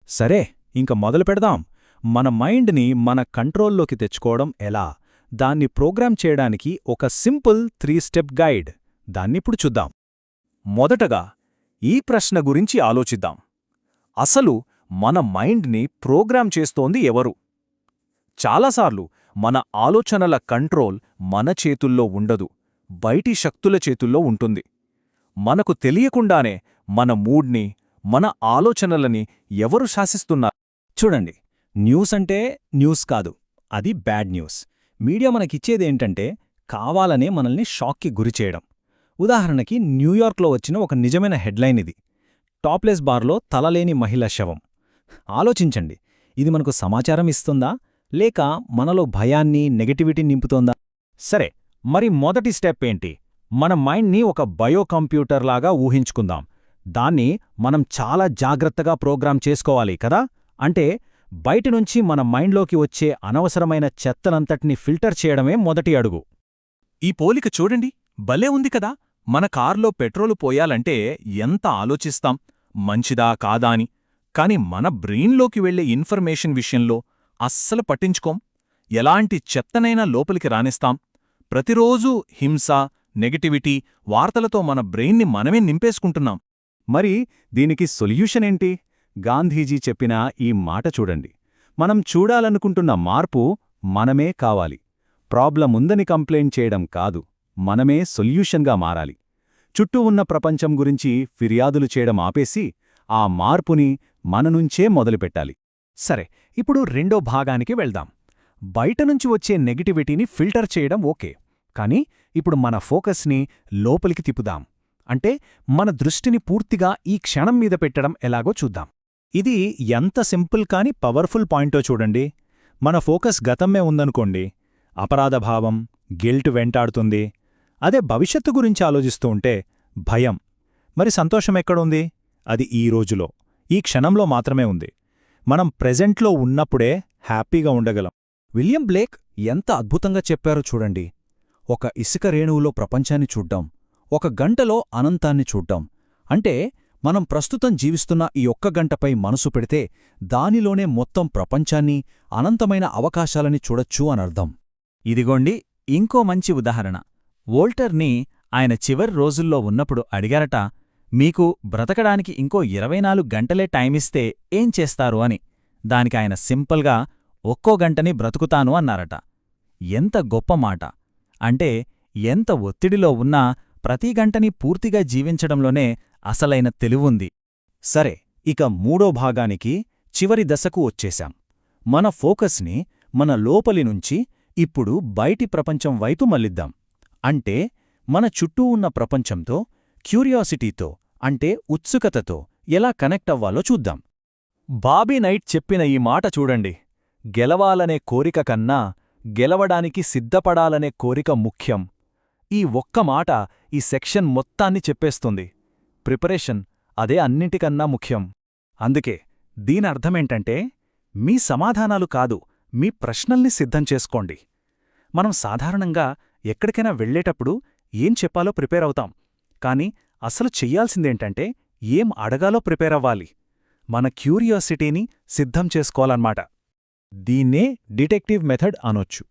సరే, ఇంక మొదలు పెడదాం. మన మైండ్ని మన కంట్రోల్లోకి తెచ్చుకోవడం ఎలా, దాన్ని ప్రోగ్రామ్ చేయడానికి ఒక సింపుల్ 3 స్టెప్ గైడ్, దాన్నిప్పుడు చూద్దాం. మొదటగా ఈ ప్రశ్న గురించి ఆలోచిద్దాం. అసలు మన మైండ్ని ప్రోగ్రామ్ చేస్తోంది ఎవరు? చాలాసార్లు మన ఆలోచనల కంట్రోల్ మన చేతుల్లో ఉండదు, బయటి శక్తుల చేతుల్లో ఉంటుంది. మనకు తెలియకుండానే మన మూడ్ని, మన ఆలోచనలని ఎవరు శాసిస్తున్నారు? చూడండి, న్యూస్ అంటే న్యూస్ కాదు, అది బ్యాడ్ న్యూస్. మీడియా మనకిచ్చేదేంటంటే కావాలనే మనల్ని షాక్కి గురిచేయడం. ఉదాహరణకి న్యూయార్క్లో వచ్చిన ఒక నిజమైన హెడ్లైన్ ఇది: టాప్లెస్ బార్లో తలలేని మహిళ శవం. ఆలోచించండి, ఇది మనకు సమాచారం ఇస్తుందా, లేక మనలో భయాన్ని, నెగటివిటీ నింపుతోందా? సరే, మరి మొదటి స్టెప్ ఏంటి? మన మైండ్ని ఒక బయో కంప్యూటర్లాగా ఊహించుకుందాం. దాన్ని మనం చాలా జాగ్రత్తగా ప్రోగ్రామ్ చేసుకోవాలి కదా. అంటే బయటనుంచి మన మైండ్లోకి వచ్చే అనవసరమైన చెత్తనంతటిని ఫిల్టర్ చేయడమే మొదటి అడుగు. ఈ పోలిక చూడండి, భలే ఉంది కదా. మన కార్లో పెట్రోలు పోయాలంటే ఎంత ఆలోచిస్తాం, మంచిదా కాదా అని. కాని మన బ్రెయిన్లోకి వెళ్లే ఇన్ఫర్మేషన్ విషయంలో అస్సలు పట్టించుకోం. ఎలాంటి చెత్తనైనా లోపలికి రానిస్తాం. ప్రతిరోజూ హింస, నెగటివిటీ వార్తలతో మన బ్రెయిన్ని మనమే నింపేసుకుంటున్నాం. మరి దీనికి సొల్యూషన్ ఏంటి? గాంధీజీ చెప్పిన ఈ మాట చూడండి: మనం చూడాలనుకుంటున్న మార్పు మనమే కావాలి. ప్రాబ్లం ఉందని కంప్లైంట్ చేయడం కాదు, మనమే సొల్యూషన్గా మారాలి. చుట్టూ ఉన్న ప్రపంచం గురించి ఫిర్యాదులు చేయడం ఆపేసి ఆ మార్పుని మననుంచే మొదలుపెట్టాలి. సరే, ఇప్పుడు రెండో భాగానికి వెళ్దాం. బయటనుంచి వచ్చే నెగటివిటీని ఫిల్టర్ చేయడం ఓకే, కానీ ఇప్పుడు మన ఫోకస్ని లోపలికి తిప్పుదాం. అంటే మన దృష్టిని పూర్తిగా ఈ క్షణం మీద పెట్టడం ఎలాగో చూద్దాం. ఇది ఎంత సింపుల్ కాని పవర్ఫుల్ పాయింటో చూడండి. మన ఫోకస్ గతమ్మే ఉందనుకోండి, అపరాధభావం, గిల్ట్ వెంటాడుతుంది. అదే భవిష్యత్తు గురించి ఆలోచిస్తూ ఉంటే భయం. మరి సంతోషమెక్కడుంది? అది ఈ రోజులో, ఈ క్షణంలో మాత్రమే ఉంది. మనం ప్రెజెంట్లో ఉన్నప్పుడే హ్యాపీగా ఉండగలం. విలియం బ్లేక్ ఎంత అద్భుతంగా చెప్పారో చూడండి: ఒక ఇసుక రేణువులో ప్రపంచాన్ని చూడ్డాం, ఒక గంటలో అనంతాన్ని చూడ్డాం. అంటే మనం ప్రస్తుతం జీవిస్తున్న ఈ ఒక్క గంటపై మనసు పెడితే దానిలోనే మొత్తం ప్రపంచాన్ని, అనంతమైన అవకాశాలని చూడొచ్చు అనర్థం. ఇదిగోండి ఇంకో మంచి ఉదాహరణ. వోల్టర్ని ఆయన చివరి రోజుల్లో ఉన్నప్పుడు అడిగారట, మీకు బ్రతకడానికి ఇంకో 24 గంటలే టైమిస్తే ఏం చేస్తారు అని. దానికాయన సింపుల్గా ఒక్కో గంటని బ్రతుకుతాను అన్నారట. ఎంత గొప్ప మాట! అంటే ఎంత ఒత్తిడిలో ఉన్నా ప్రతి గంటని పూర్తిగా జీవించడంలోనే అసలైన తెలివుంది. సరే, ఇక మూడో భాగానికి, చివరి దశకు వచ్చేశాం. మన ఫోకస్ని మన లోపలి నుంచి ఇప్పుడు బయటి ప్రపంచం వైపు మళ్లిద్దాం. అంటే మన చుట్టూ ఉన్న ప్రపంచంతో క్యూరియాసిటీతో, అంటే ఉత్సుకతతో ఎలా కనెక్ట్ అవ్వాలో చూద్దాం. బాబీ నైట్ చెప్పిన ఈ మాట చూడండి: గెలవాలనే కోరిక కన్నా గెలవడానికి సిద్ధపడాలనే కోరిక ముఖ్యం. ఈ ఒక్క మాట ఈ సెక్షన్ మొత్తాన్ని చెప్పేస్తుంది. ప్రిపరేషన్ అదే అన్నింటికన్నా ముఖ్యం. అందుకే దీనర్థమేంటంటే, మీ సమాధానాలు కాదు, మీ ప్రశ్నల్ని సిద్ధం చేసుకోండి. మనం సాధారణంగా ఎక్కడికైనా వెళ్లేటప్పుడు ఏం చెప్పాలో ప్రిపేర్ అవుతాం, కాని అసలు చెయ్యాల్సిందేంటంటే ఏం అడగాలో ప్రిపేర్ అవ్వాలి. మన క్యూరియాసిటీని సిద్ధం చేసుకోవాలన్నమాట. దీన్నే డిటెక్టివ్ మెథడ్ అనొచ్చు.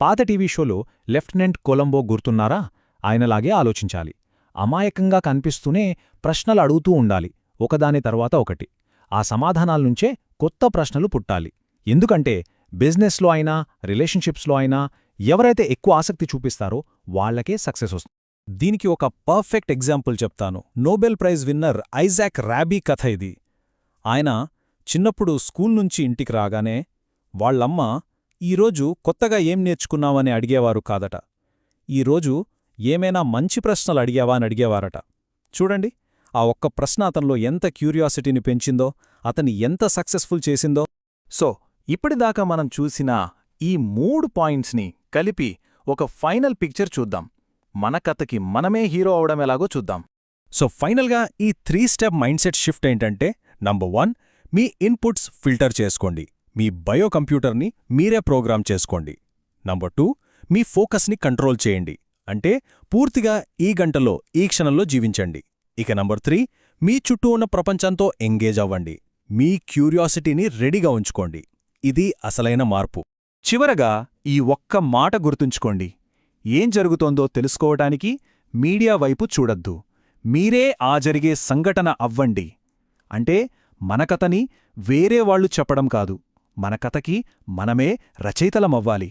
పాత టీవీ షోలో లెఫ్టినెంట్ కొలంబో గుర్తున్నారా? ఆయనలాగే ఆలోచించాలి. అమాయకంగా కనిపిస్తూనే ప్రశ్నలు అడుగుతూ ఉండాలి, ఒకదాని తర్వాత ఒకటి. ఆ సమాధానాల్నుంచే కొత్త ప్రశ్నలు పుట్టాలి. ఎందుకంటే బిజినెస్లో అయినా, రిలేషన్షిప్స్లో అయినా ఎవరైతే ఎక్కువ ఆసక్తి చూపిస్తారో వాళ్లకే సక్సెస్ వస్తుంది. దీనికి ఒక పర్ఫెక్ట్ ఎగ్జాంపుల్ చెప్తాను. Nobel prize winner Isaac Rabi కథ ఇది. ఆయన చిన్నప్పుడు స్కూల్ నుంచి ఇంటికి రాగానే వాళ్లమ్మ, ఈరోజు కొత్తగా ఏం నేర్చుకున్నావని అడిగేవారు కాదట. ఈరోజు ఏమైనా మంచి ప్రశ్నలు అడిగావా అని అడిగేవారట. చూడండి, ఆ ఒక్క ప్రశ్న అతనిలో ఎంత క్యూరియాసిటీని పెంచిందో, అతన్ని ఎంత సక్సెస్ఫుల్ చేసిందో. సో ఇప్పటిదాకా మనం చూసిన ఈ 3 పాయింట్స్ని కలిపి ఒక ఫైనల్ పిక్చర్ చూద్దాం. మన కథకి మనమే హీరో అవడం ఎలాగో చూద్దాం. సో ఫైనల్గా ఈ 3 స్టెప్ మైండ్సెట్ షిఫ్ట్ ఏంటంటే, నంబర్ 1, మీ ఇన్పుట్స్ ఫిల్టర్ చేసుకోండి. మీ బయో కంప్యూటర్ని మీరే ప్రోగ్రామ్ చేసుకోండి. నంబర్ 2, మీ ఫోకస్ని కంట్రోల్ చేయండి. అంటే పూర్తిగా ఈ గంటలో, ఈ క్షణంలో జీవించండి. ఇక నంబర్ 3, మీ చుట్టూ ఉన్న ప్రపంచంతో ఎంగేజ్ అవ్వండి. మీ క్యూరియాసిటీని రెడీగా ఉంచుకోండి. ఇది అసలైన మార్పు. చివరగా ఈ ఒక్క మాట గుర్తుంచుకోండి. ఏం జరుగుతోందో తెలుసుకోవటానికి మీడియా వైపు చూడద్దు. మీరే ఆ జరిగే సంఘటన అవ్వండి. అంటే మన కథని వేరే వాళ్ళు చెప్పడం కాదు, మన కథకి మనమే రచయితలమవ్వాలి.